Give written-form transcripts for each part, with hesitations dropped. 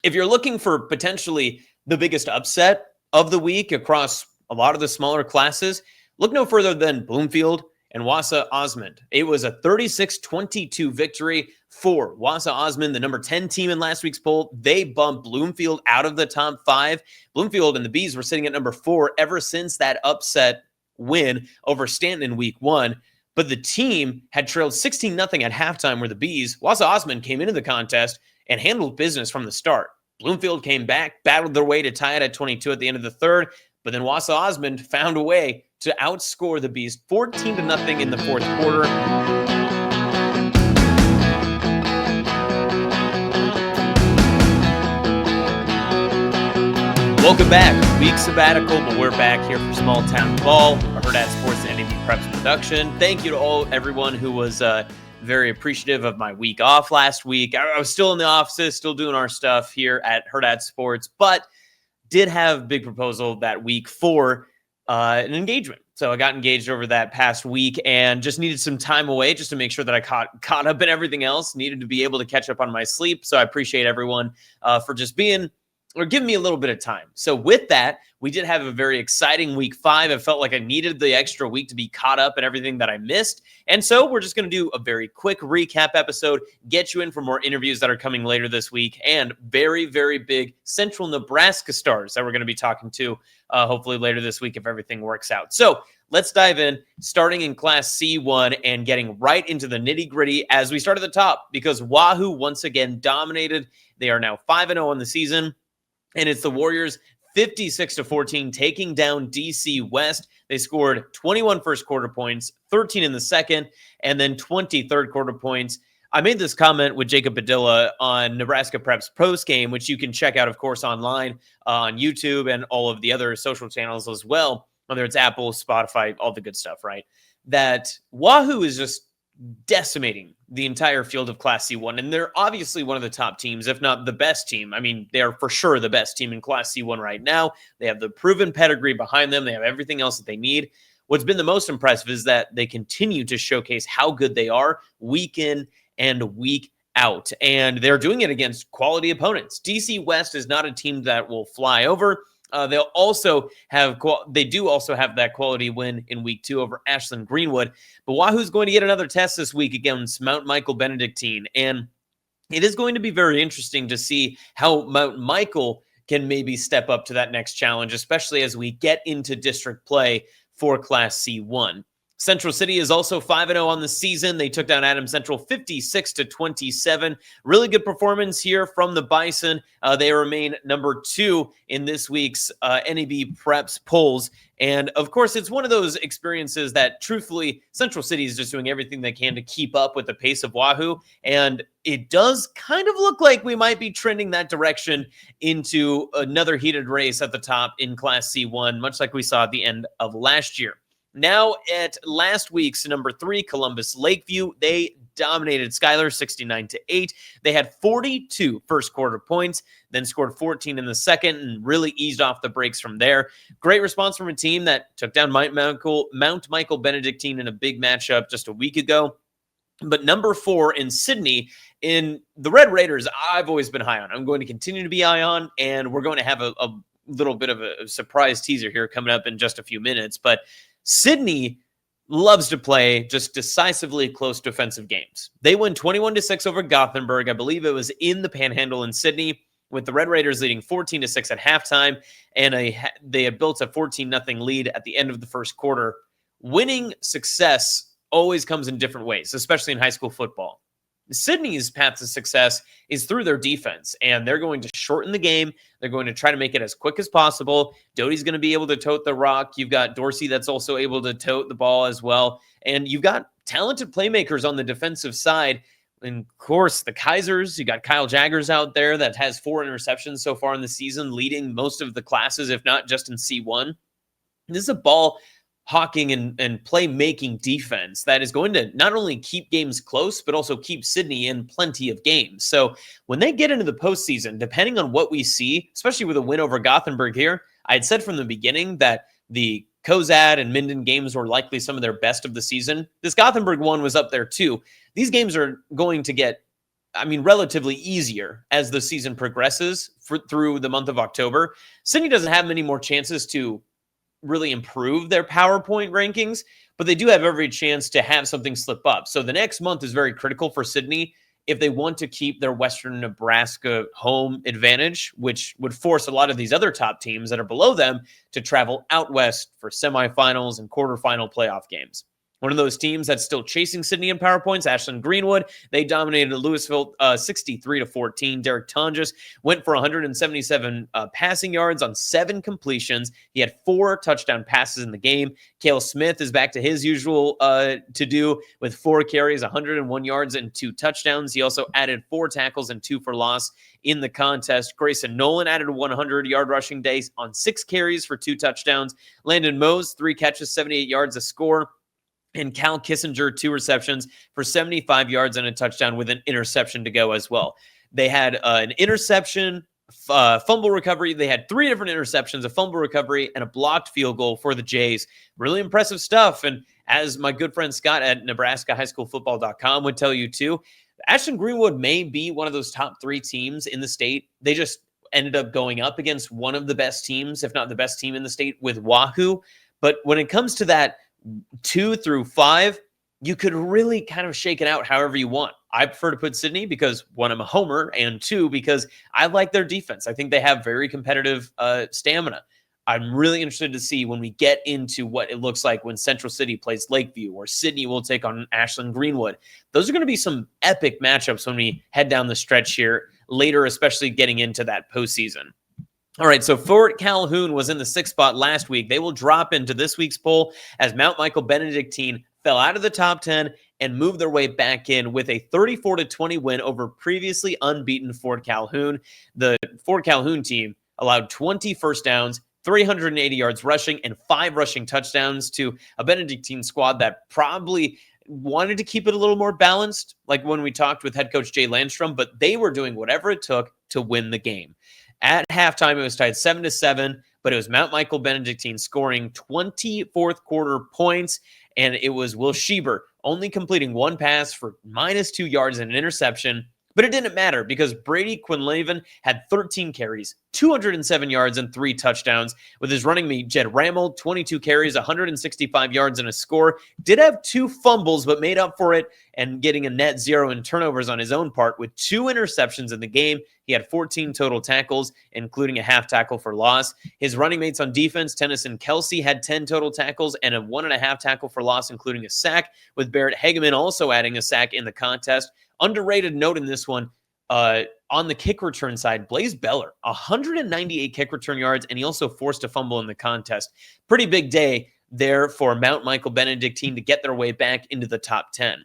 If you're looking for potentially the biggest upset of the week across a lot of the smaller classes, look no further than Bloomfield and Wassa Osmond. It was a 36-22 victory for Wassa Osmond, the number 10 team in last week's poll. They bumped Bloomfield out of the top 5. Bloomfield and the Bees were sitting at number 4 ever since that upset win over Stanton in week 1. But the team had trailed 16-0 at halftime, where the Bees, Wassa Osmond, came into the contest and handled business from the start. Bloomfield came back, battled their way to tie it at 22 at the end of the third, but then Wassa Osmond found a way to outscore the Bees 14-0 in the fourth quarter. Welcome back. Week sabbatical, but we're back here for Small Town Ball, a Hurrdat Sports and NEBPreps production. Thank you to everyone who was very appreciative of my week off last week. I was still in the office, still doing our stuff here at Hurrdat Sports, but did have a big proposal that week for an engagement. So I got engaged over that past week and just needed some time away just to make sure that I caught up in everything else. Needed to be able to catch up on my sleep. So I appreciate everyone for just being or give me a little bit of time. So with that, we did have a very exciting week 5. I felt like I needed the extra week to be caught up in everything that I missed. And so we're just going to do a very quick recap episode, get you in for more interviews that are coming later this week, and very, very big Central Nebraska stars that we're going to be talking to hopefully later this week if everything works out. So let's dive in, starting in Class C1 and getting right into the nitty-gritty as we start at the top, because Wahoo once again dominated. They are now 5-0 on the season. And it's the Warriors 56-14 taking down DC West. They scored 21 first quarter points, 13 in the second, and then 20 third quarter points. I made this comment with Jacob Padilla on Nebraska Preps post game, which you can check out, of course, online on YouTube and all of the other social channels as well, whether it's Apple, Spotify, all the good stuff, right? That Wahoo is just decimating the entire field of Class C1. And they're obviously one of the top teams, if not the best team. I mean, they're for sure the best team in Class C1 right now. They have the proven pedigree behind them. They have everything else that they need. What's been the most impressive is that they continue to showcase how good they are week in and week out. And they're doing it against quality opponents. DC West is not a team that will fly over. They do also have that quality win in week 2 over Ashland Greenwood. But Wahoo's going to get another test this week against Mount Michael Benedictine. And it is going to be very interesting to see how Mount Michael can maybe step up to that next challenge, especially as we get into district play for Class C1. Central City is also 5-0 on the season. They took down Adams Central 56-27. Really good performance here from the Bison. They remain number 2 in this week's NEBPreps polls. And of course, it's one of those experiences that truthfully, Central City is just doing everything they can to keep up with the pace of Wahoo. And it does kind of look like we might be trending that direction into another heated race at the top in Class C1, much like we saw at the end of last year. Now at last week's number 3, Columbus Lakeview, they dominated Schuyler 69-8. They had 42 first quarter points, then scored 14 in the second and really eased off the brakes from there. Great response from a team that took down Mount Michael Benedictine in a big matchup just a week ago. But number 4 in Sydney, in the Red Raiders, I've always been high on. I'm going to continue to be high on, and we're going to have a little bit of a surprise teaser here coming up in just a few minutes. But Sydney loves to play just decisively close defensive games. They won 21-6 over Gothenburg. I believe it was in the Panhandle in Sydney, with the Red Raiders leading 14-6 at halftime, and they had built a 14-0 lead at the end of the first quarter. Winning success always comes in different ways, especially in high school football. Sydney's path to success is through their defense, and they're going to shorten the game. They're going to try to make it as quick as possible. Doty's going to be able to tote the rock. You've got Dorsey that's also able to tote the ball as well. And you've got talented playmakers on the defensive side. And of course, the Kaisers, you got Kyle Jaggers out there that has 4 interceptions so far in the season, leading most of the classes, if not just in C1. This is a ball hawking and playmaking defense that is going to not only keep games close, but also keep Sydney in plenty of games. So when they get into the postseason, depending on what we see, especially with a win over Gothenburg here, I had said from the beginning that the Kozad and Minden games were likely some of their best of the season. This Gothenburg one was up there too. These games are going to get relatively easier as the season progresses through the month of October. Sydney doesn't have many more chances to really improve their PowerPoint rankings, but they do have every chance to have something slip up. So the next month is very critical for Sydney if they want to keep their Western Nebraska home advantage, which would force a lot of these other top teams that are below them to travel out west for semifinals and quarterfinal playoff games. One of those teams that's still chasing Sydney in PowerPoints, Ashland Greenwood. They dominated Louisville 63-14. Derek Tonjes went for 177 passing yards on 7 completions. He had 4 touchdown passes in the game. Cale Smith is back to his usual to-do with 4 carries, 101 yards, and 2 touchdowns. He also added 4 tackles and 2 for loss in the contest. Grayson Nolan added a 100-yard rushing day on 6 carries for 2 touchdowns. Landon Mose, 3 catches, 78 yards, a score. And Cal Kissinger, 2 receptions for 75 yards and a touchdown with an interception to go as well. They had an interception, fumble recovery. They had 3 different interceptions, a fumble recovery, and a blocked field goal for the Jays. Really impressive stuff. And as my good friend Scott at NebraskaHighSchoolFootball.com would tell you too, Ashland Greenwood may be one of those top 3 teams in the state. They just ended up going up against one of the best teams, if not the best team in the state, with Wahoo. But when it comes to that 2 through 5, you could really kind of shake it out however you want. I prefer to put Sydney because 1, I'm a homer, and 2, because I like their defense. I think they have very competitive stamina. I'm really interested to see when we get into what it looks like when Central City plays Lakeview or Sydney will take on Ashland Greenwood. Those are going to be some epic matchups when we head down the stretch here later, especially getting into that postseason. All right, so Fort Calhoun was in the 6th spot last week. They will drop into this week's poll as Mount Michael Benedictine fell out of the top 10 and moved their way back in with a 34-20 win over previously unbeaten Fort Calhoun. The Fort Calhoun team allowed 20 first downs, 380 yards rushing, and 5 rushing touchdowns to a Benedictine squad that probably wanted to keep it a little more balanced, like when we talked with head coach Jay Landstrom, but they were doing whatever it took to win the game. At halftime, it was tied 7-7, but it was Mount Michael Benedictine scoring 20 fourth quarter points, and it was Will Schieber only completing 1 pass for -2 yards and an interception. But it didn't matter because Brady Quinlaven had 13 carries, 207 yards, and 3 touchdowns. With his running mate, Jed Rammel, 22 carries, 165 yards, and a score. Did have 2 fumbles, but made up for it and getting a net 0 in turnovers on his own part with 2 interceptions in the game. He had 14 total tackles, including a half tackle for loss. His running mates on defense, Tennyson Kelsey, had 10 total tackles and a 1.5 tackle for loss, including a sack, with Barrett Hageman also adding a sack in the contest. Underrated note in this one, on the kick return side, Blaze Beller, 198 kick return yards, and he also forced a fumble in the contest. Pretty big day there for Mount Michael Benedictine to get their way back into the top 10.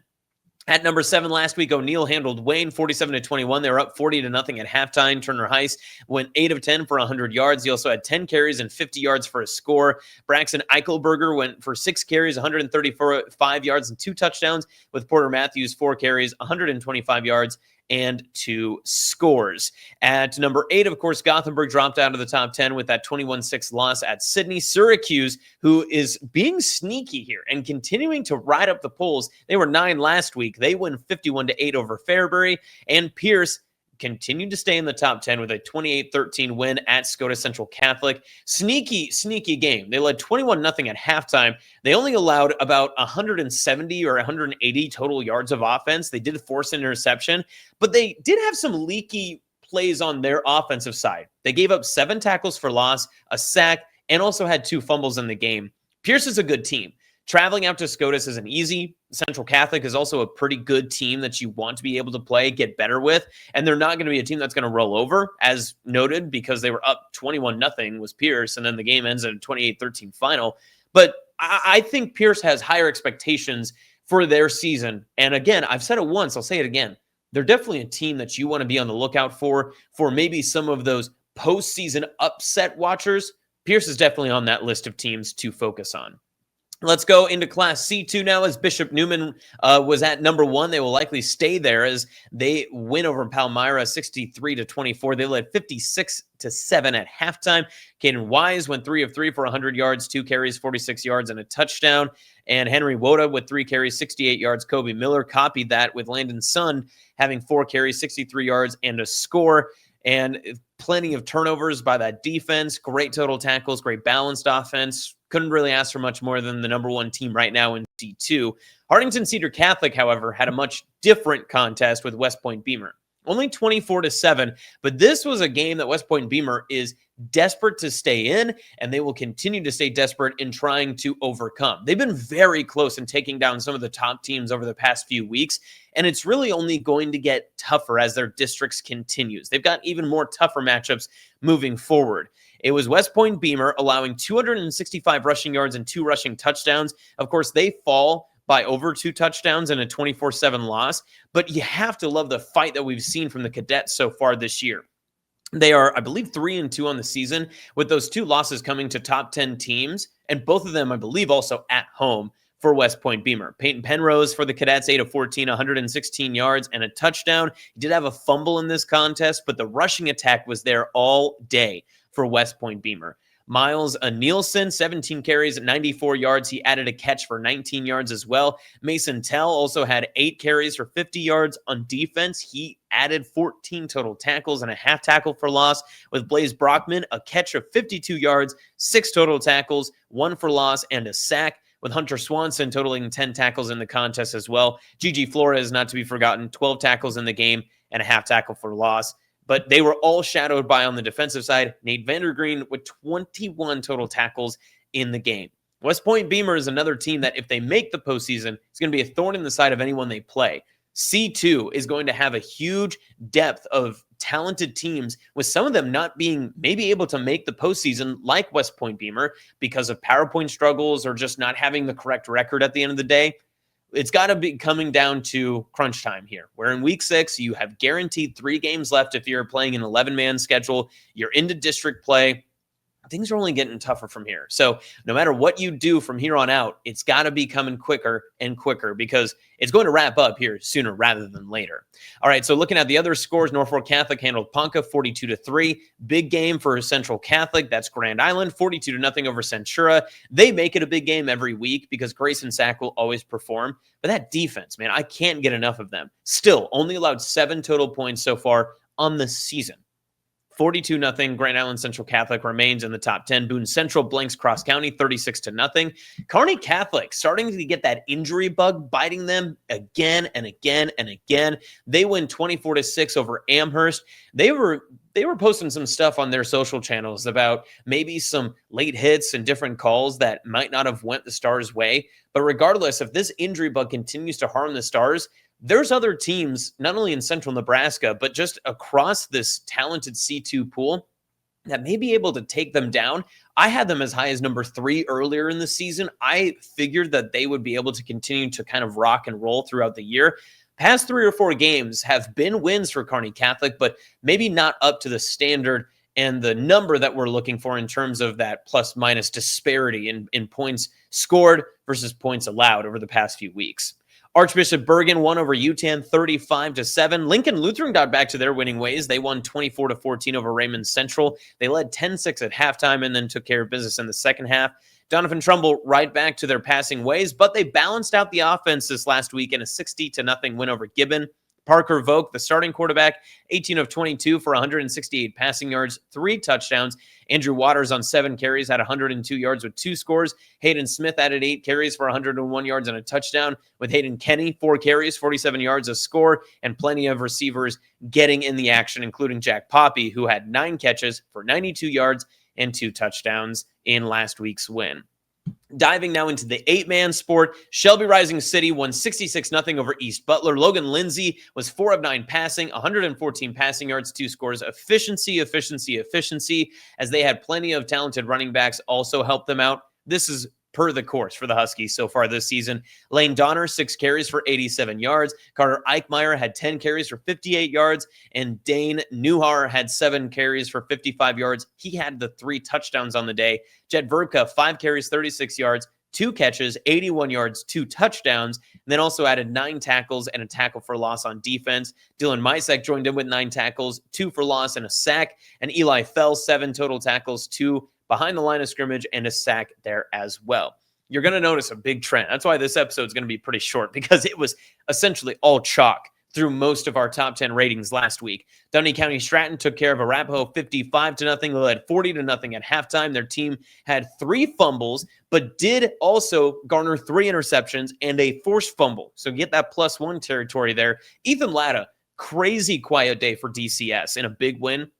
At number 7 last week, O'Neill handled Wayne 47-21. They were up 40-0 at halftime. Turner Heiss went 8 of 10 for 100 yards. He also had 10 carries and 50 yards for a score. Braxton Eichelberger went for 6 carries, 135 yards and 2 touchdowns, with Porter Matthews 4 carries, 125 yards and 2 scores. At number 8, of course, Gothenburg dropped out of the top 10 with that 21-6 loss at Sydney. Syracuse, who is being sneaky here and continuing to ride up the polls. They were 9 last week. They win 51-8 over Fairbury. And Pierce continued to stay in the top 10 with a 28-13 win at Scotus Central Catholic. Sneaky game. They led 21-0 at halftime. They only allowed about 170 or 180 total yards of offense. They did force an interception, but they did have some leaky plays on their offensive side. They gave up 7 tackles for loss, a sack, and also had 2 fumbles in the game. Pierce is a good team. Traveling out to Scotus isn't easy. Central Catholic is also a pretty good team that you want to be able to play, get better with, and they're not going to be a team that's going to roll over, as noted, because they were up 21-0 was Pierce, and then the game ends at a 28-13 final. But I think Pierce has higher expectations for their season. And again, I've said it once, I'll say it again. They're definitely a team that you want to be on the lookout for maybe some of those postseason upset watchers. Pierce is definitely on that list of teams to focus on. Let's go into Class C2 now, as Bishop Neumann was at number 1. They will likely stay there as they win over Palmyra 63-24. They led 56-7 at halftime. Caden Wise went 3 of 3 for 100 yards, 2 carries, 46 yards, and a touchdown. And Henry Woda with 3 carries, 68 yards. Kobe Miller copied that with Landon Sun having 4 carries, 63 yards, and a score. And plenty of turnovers by that defense. Great total tackles, great balanced offense. Couldn't really ask for much more than the number 1 team right now in D2. Hartington Cedar Catholic, however, had a much different contest with West Point Beamer. Only 24-7, but this was a game that West Point Beamer is desperate to stay in, and they will continue to stay desperate in trying to overcome. They've been very close in taking down some of the top teams over the past few weeks, and it's really only going to get tougher as their districts continues. They've got even more tougher matchups moving forward. It was West Point Beamer allowing 265 rushing yards and 2 rushing touchdowns. Of course, they fall by over 2 touchdowns and a 24-7 loss, but you have to love the fight that we've seen from the Cadets so far this year. They are, I believe, 3-2 on the season, with those 2 losses coming to top 10 teams, and both of them, I believe, also at home for West Point Beamer. Peyton Penrose for the Cadets, 8 of 14, 116 yards and a touchdown. He did have a fumble in this contest, but the rushing attack was there all day for West Point Beamer. Miles Nielsen, 17 carries, 94 yards. He added a catch for 19 yards as well. Mason Tell also had 8 carries for 50 yards on defense. He added 14 total tackles and a half tackle for loss, with Blaze Brockman, a catch of 52 yards, 6 total tackles, 1 for loss, and a sack, with Hunter Swanson totaling 10 tackles in the contest as well. Gigi Flores, not to be forgotten, 12 tackles in the game and a half tackle for loss. But they were all shadowed by, on the defensive side, Nate Vandergreen with 21 total tackles in the game. West Point Beamer is another team that, if they make the postseason, it's going to be a thorn in the side of anyone they play. C2 is going to have a huge depth of talented teams, with some of them not being maybe able to make the postseason, like West Point Beamer, because of PowerPoint struggles or just not having the correct record at the end of the day. It's got to be coming down to crunch time here, where in week 6, you have guaranteed 3 games left. If you're playing an 11-man schedule, you're into district play. Things are only getting tougher from here. So no matter what you do from here on out, it's got to be coming quicker and quicker, because it's going to wrap up here sooner rather than later. All right, so looking at the other scores, Norfolk Catholic handled Ponca 42-3. Big game for Central Catholic. That's Grand Island, 42-0 over Centura. They make it a big game every week because Grayson Sack will always perform. But that defense, man, I can't get enough of them. Still, only allowed 7 total points so far on the season. 42-0. Grand Island Central Catholic remains in the top 10. Boone Central blanks Cross County 36-0. Kearney Catholic starting to get that injury bug biting them again and again and again. They win 24-6 over Amherst. They were posting some stuff on their social channels about maybe some late hits and different calls that might not have went the Stars' way. But regardless, if this injury bug continues to harm the Stars, there's other teams, not only in central Nebraska, but just across this talented C2 pool, that may be able to take them down. I had them as high as number 3 earlier in the season. I figured that they would be able to continue to kind of rock and roll throughout the year. Past 3 or 4 games have been wins for Kearney Catholic, but maybe not up to the standard and the number that we're looking for in terms of that plus-minus disparity in points scored versus points allowed over the past few weeks. Archbishop Bergen won over UTAN 35-7. Lincoln Lutheran got back to their winning ways. They won 24-14 over Raymond Central. They led 10-6 at halftime and then took care of business in the second half. Donovan Trumbull right back to their passing ways, but they balanced out the offense this last week in a 60-0 win over Gibbon. Parker Vogt, the starting quarterback, 18 of 22 for 168 passing yards, 3 touchdowns. Andrew Waters on 7 carries had 102 yards with 2 scores. Hayden Smith added 8 carries for 101 yards and a touchdown, with Hayden Kenny 4 carries, 47 yards, a score, and plenty of receivers getting in the action, including Jack Poppy, who had 9 catches for 92 yards and 2 touchdowns in last week's win. Diving now into the 8-man sport, Shelby Rising City won 66-0 over East Butler. Logan Lindsay was 4 of 9 passing, 114 passing yards, 2 scores. Efficiency, as they had plenty of talented running backs also help them out. This is per the course for the Huskies so far this season. Lane Donner, 6 carries for 87 yards. Carter Eichmeyer had 10 carries for 58 yards. And Dane Newhar had 7 carries for 55 yards. He had the 3 touchdowns on the day. Jed Verbka, 5 carries, 36 yards, 2 catches, 81 yards, 2 touchdowns, and then also added 9 tackles and a tackle for loss on defense. Dylan Mysek joined in with 9 tackles, 2 for loss and a sack, and Eli Fell, 7 total tackles, 2 behind the line of scrimmage, and a sack there as well. You're going to notice a big trend. That's why this episode is going to be pretty short, because it was essentially all chalk through most of our top 10 ratings last week. Dunny County Stratton took care of Arapahoe 55-0. They led 40-0 at halftime. Their team had 3 fumbles, but did also garner 3 interceptions and a forced fumble. So get that +1 territory there. Ethan Latta, crazy quiet day for DCS in a big win.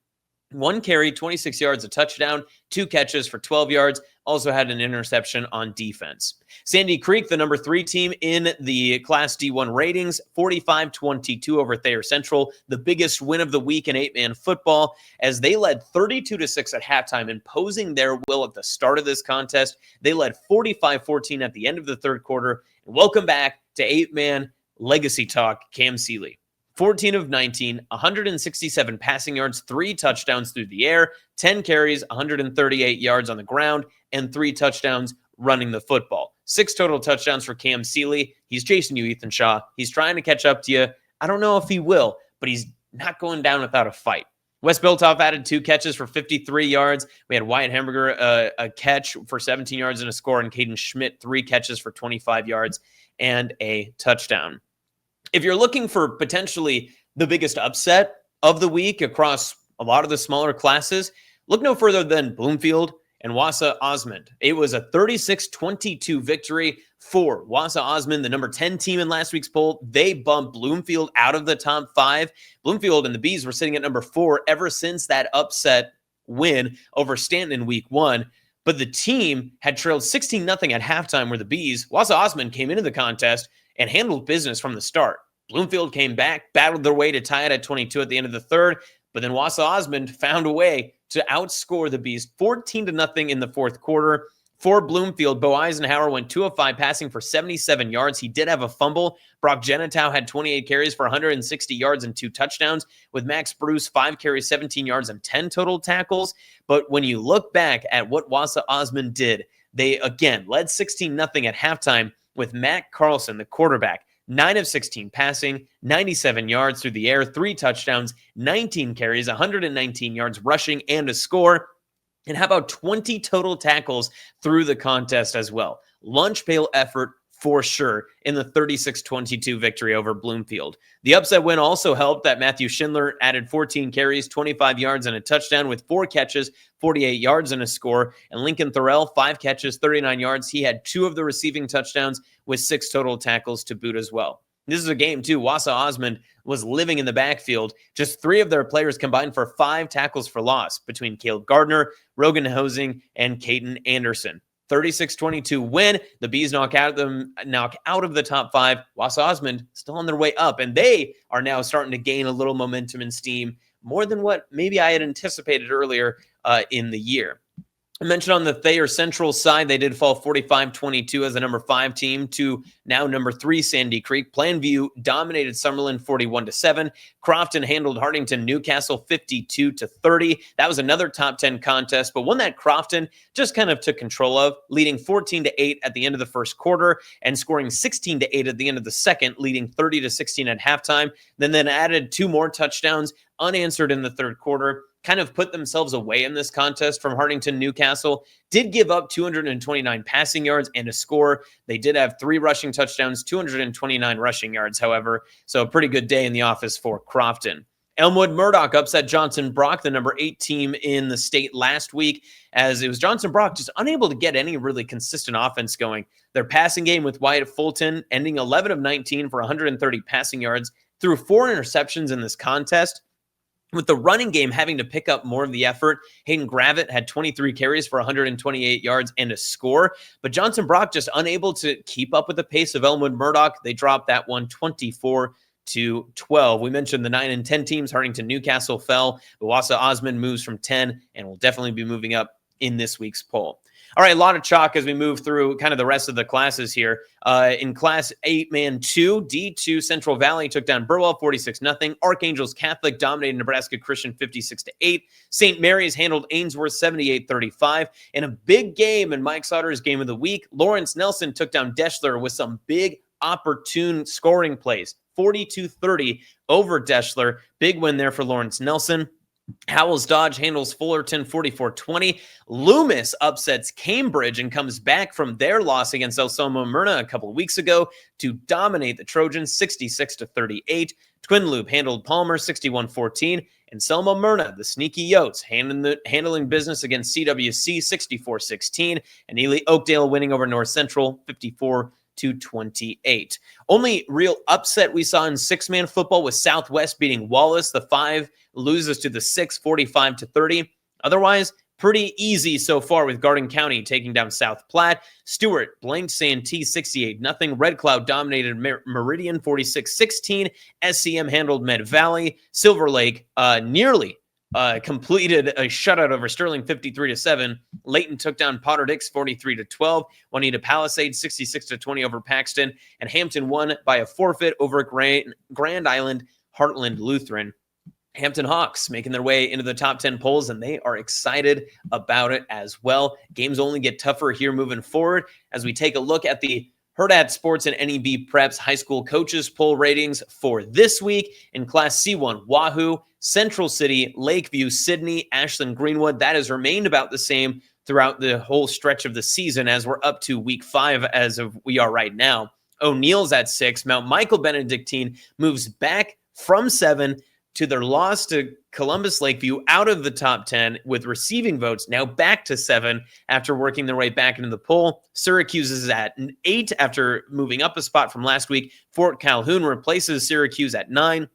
1 carry, 26 yards, a touchdown, 2 catches for 12 yards. Also had an interception on defense. Sandy Creek, the number 3 team in the Class D1 ratings, 45-22 over Thayer Central, the biggest win of the week in 8-man football, as they led 32-6 at halftime, imposing their will at the start of this contest. They led 45-14 at the end of the third quarter. And welcome back to 8-man legacy talk, Cam Seeley. 14 of 19, 167 passing yards, 3 touchdowns through the air, 10 carries, 138 yards on the ground, and 3 touchdowns running the football. 6 total touchdowns for Cam Seeley. He's chasing you, Ethan Shaw. He's trying to catch up to you. I don't know if he will, but he's not going down without a fight. Wes Biltoff added 2 catches for 53 yards. We had Wyatt Hamburger a catch for 17 yards and a score, and Caden Schmidt 3 catches for 25 yards and a touchdown. If you're looking for potentially the biggest upset of the week across a lot of the smaller classes, look no further than Bloomfield and Wassa Osmond. It was a 36-22 victory for Wassa Osmond, the number 10 team in last week's poll. They bumped Bloomfield out of the top 5. Bloomfield and the Bees were sitting at number 4 ever since that upset win over Stanton in week 1. But the team had trailed 16-0 at halftime, where the Bees, Wassa Osmond, came into the contest and handled business from the start. Bloomfield came back, battled their way to tie it at 22 at the end of the third, but then Wassa Osmond found a way to outscore the Bees 14-0 in the fourth quarter. For Bloomfield, Bo Eisenhower went 2 of 5 passing for 77 yards. He did have a fumble. Brock Genetow had 28 carries for 160 yards and 2 touchdowns, with Max Bruce 5 carries, 17 yards, and 10 total tackles. But when you look back at what Wassa Osmond did, they again led 16-0 at halftime, with Matt Carlson, the quarterback, 9 of 16 passing, 97 yards through the air, 3 touchdowns, 19 carries, 119 yards rushing, and a score. And how about 20 total tackles through the contest as well? Lunch pail effort for sure in the 36-22 victory over Bloomfield. The upset win also helped that Matthew Schindler added 14 carries, 25 yards, and a touchdown, with 4 catches, 48 yards, and a score. And Lincoln Thorell, 5 catches, 39 yards. He had 2 of the receiving touchdowns, with 6 total tackles to boot as well. This is a game, too. Wassa Osmond was living in the backfield. Just 3 of their players combined for 5 tackles for loss between Caleb Gardner, Rogan Hosing, and Caden Anderson. 36-22 win. The Bees knock out of the top 5. Wassa Osmond still on their way up, and they are now starting to gain a little momentum and steam, more than what maybe I had anticipated earlier in the year. I mentioned on the Thayer Central side, they did fall 45-22 as the number 5 team to now number 3 Sandy Creek. Plainview dominated Summerlin 41-7. Crofton handled Hartington Newcastle 52-30. That was another top 10 contest, but one that Crofton just kind of took control of, leading 14-8 at the end of the first quarter and scoring 16-8 at the end of the second, leading 30-16 at halftime. Then added 2 more touchdowns unanswered in the third quarter. Kind of put themselves away in this contest from Hartington Newcastle. Did give up 229 passing yards and a score. They did have 3 rushing touchdowns, 229 rushing yards, however. So a pretty good day in the office for Crofton. Elmwood Murdoch upset Johnson Brock, the number 8 team in the state last week, as it was Johnson Brock just unable to get any really consistent offense going. Their passing game with Wyatt Fulton ending 11 of 19 for 130 passing yards, threw 4 interceptions in this contest. With the running game having to pick up more of the effort, Hayden Gravitt had 23 carries for 128 yards and a score, but Johnson Brock just unable to keep up with the pace of Elmwood Murdoch. They dropped that one 24-12. We mentioned the 9 and 10 teams. Hartington Newcastle fell, but Wassa Osmond moves from 10 and will definitely be moving up in this week's poll. All right, a lot of chalk as we move through kind of the rest of the classes here. In Class 8-man 2, D2, Central Valley took down Burwell 46-0. Archangels Catholic dominated Nebraska Christian 56-8. St. Mary's handled Ainsworth 78-35. In a big game in Mike Sauter's Game of the Week, Lawrence Nelson took down Deschler with some big opportune scoring plays. 42-30 over Deschler. Big win there for Lawrence Nelson. Howells Dodge handles Fullerton 44-20. Loomis upsets Cambridge and comes back from their loss against El Selma Myrna a couple of weeks ago to dominate the Trojans 66-38. Twin Loop handled Palmer 61-14. And Selma Myrna, the sneaky Yotes, handling business against CWC 64-16. And Ely Oakdale winning over North Central 54-28. Only real upset we saw in six-man football was Southwest beating Wallace. The 5 loses to the 6, 45-30. Otherwise, pretty easy so far with Garden County taking down South Platte. Stewart blanked Santee 68-0. Red Cloud dominated Meridian 46-16. SCM handled Med Valley. Silver Lake nearly completed a shutout over Sterling 53-7. Layton took down Potter Dix 43-12. Juanita Palisade 66-20 over Paxton. And Hampton won by a forfeit over Grand Island Heartland Lutheran. Hampton Hawks making their way into the top 10 polls, and they are excited about it as well. Games only get tougher here moving forward as we take a look at the Hurrdat Sports and NEBPreps high school coaches poll ratings for this week. In Class C1, Wahoo, Central City, Lakeview, Sydney, Ashland, Greenwood. That has remained about the same throughout the whole stretch of the season as we're up to week 5 as of we are right now. O'Neill's at 6. Mount Michael Benedictine moves back from 7 to their loss to Columbus Lakeview out of the top 10 with receiving votes, now back to 7 after working their way back into the poll. Syracuse is at 8 after moving up a spot from last week. Fort Calhoun replaces Syracuse at 9,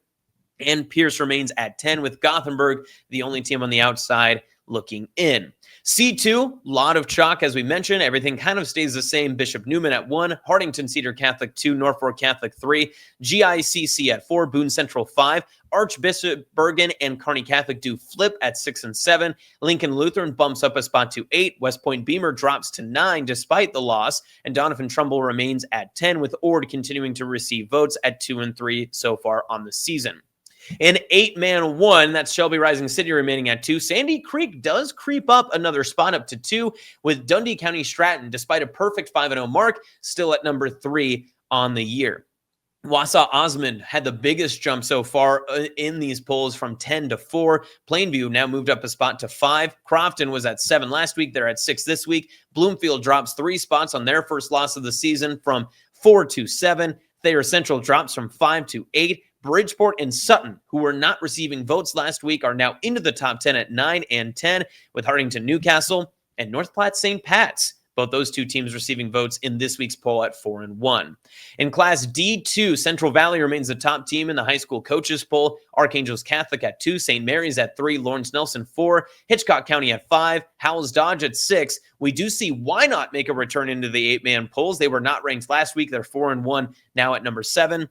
and Pierce remains at 10 with Gothenburg, the only team on the outside looking in. C2, lot of chalk, as we mentioned. Everything kind of stays the same. Bishop Neumann at 1, Hardington Cedar Catholic 2, Norfolk Catholic 3, GICC at 4, Boone Central 5, Archbishop Bergen and Kearney Catholic do flip at 6 and 7. Lincoln Lutheran bumps up a spot to 8. West Point Beamer drops to 9 despite the loss, and Donovan Trumbull remains at 10, with Ord continuing to receive votes at 2 and 3 so far on the season. In 8-man 1, that's Shelby Rising City remaining at 2. Sandy Creek does creep up another spot up to 2, with Dundee County Stratton, despite a perfect 5-0 mark, still at number 3 on the year. Wausau Osmond had the biggest jump so far in these polls from 10 to 4. Plainview now moved up a spot to 5. Crofton was at 7 last week. They're at 6 this week. Bloomfield drops 3 spots on their first loss of the season from 4 to 7. Thayer Central drops from 5 to 8. Bridgeport and Sutton, who were not receiving votes last week, are now into the top 10 at 9 and 10, with Hartington Newcastle and North Platte St. Pat's. Both those two teams receiving votes in this week's poll at 4 and 1. In Class D2, Central Valley remains the top team in the high school coaches poll. Archangels Catholic at 2, St. Mary's at 3, Lawrence Nelson 4, Hitchcock County at 5, Howells Dodge at 6. We do see Why Not make a return into the 8-man polls. They were not ranked last week. They're 4 and 1 now at number 7.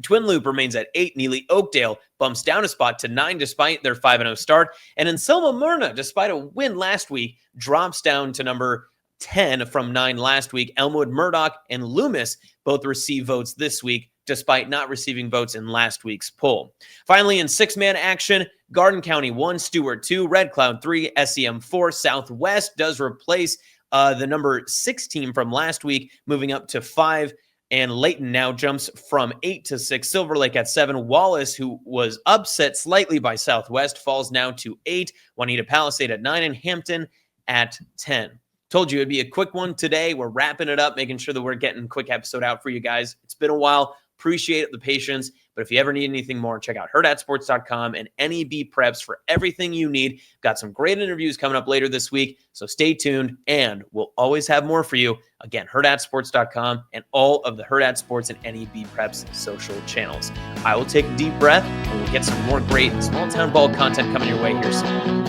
Twin Loop remains at 8. Neely Oakdale bumps down a spot to 9 despite their 5-0 start. And in Selma Myrna, despite a win last week, drops down to number 10 from 9 last week. Elmwood, Murdoch, and Loomis both receive votes this week, despite not receiving votes in last week's poll. Finally, in 6-man action, Garden County 1, Stewart 2, Red Cloud 3, SEM 4. Southwest does replace the number 6 team from last week, moving up to 5. And Layton now jumps from 8 to 6. Silver Lake at 7. Wallace, who was upset slightly by Southwest, falls now to 8. Juanita Palisade at 9. And Hampton at 10. Told you it'd be a quick one today. We're wrapping it up, making sure that we're getting a quick episode out for you guys. It's been a while. Appreciate the patience. But if you ever need anything more, check out hurrdatsports.com and NEBPreps for everything you need. Got some great interviews coming up later this week, so stay tuned, and we'll always have more for you. Again, hurrdatsports.com and all of the Hurrdat Sports and NEBPreps social channels. I will take a deep breath, and we'll get some more great small town ball content coming your way here soon.